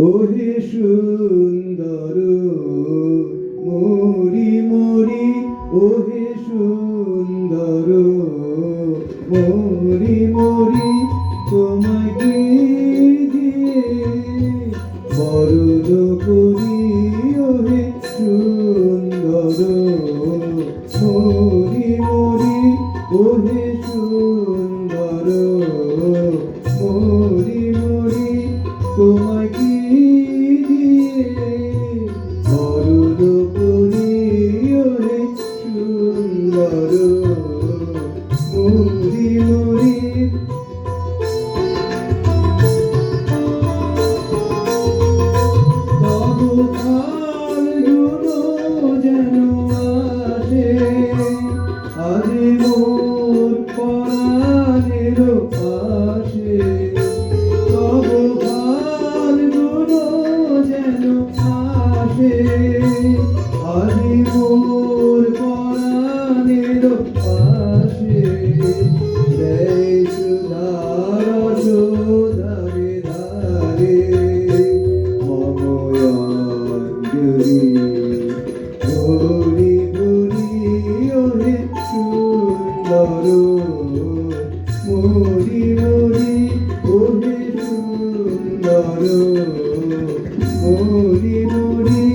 ওহে সুন্দর মরি মরি, ওহে সুন্দর মরি মরি, তোমাকে দিয়ে বরণ করি। ওহে সুন্দর মরি মরি, ওহে সুন্দর মরি মরি, তোমাকে দিয়ে বরণ করি। ওহে সুন্দর মরি মরি, তবু ফাল্গুনো যেন আসে, আরে মোর পরাণের পাশে। তবু ফাল্গুনো যেন আসে, আরে মোর পরাণের পাশে। জয় সুধার ধারে ধারে মময়ঞ্জলি ভরি ভরি, ওহে সুন্দর মরি মরি, ওহে সুন্দর মরি মরি।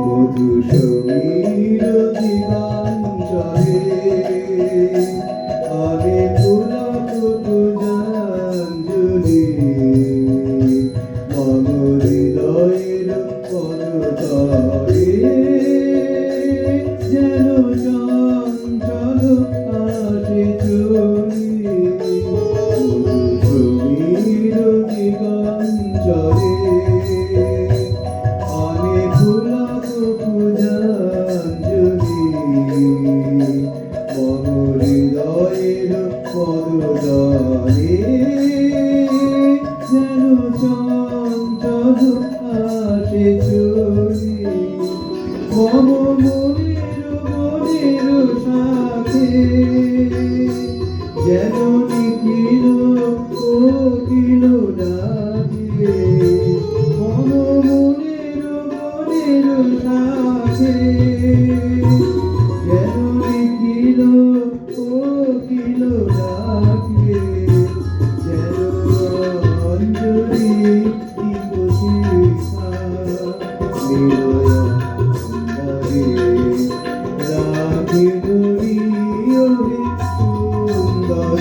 মধু সমীর দিগঞ্জলে আমি পুলক পূজাঞ্জলি, মম হৃদয়ের পদতলে যেন চঞ্চল আসে চলি। মধু সমীর দিগঞ্জলে আমি পুলক পূজাঞ্জলি, মম হৃদয়ের পদতলে যেন চঞ্চল আসে চলি। মম মনের সাথে যেন নিখিল কোকিল ডাকে। মম মনের সাথে যেন নিখিল কোকিল ডাকে। যেন অঞ্জলি দিব শিখা নিরয়নরে রাখি ধরি। ওহে সুন্দর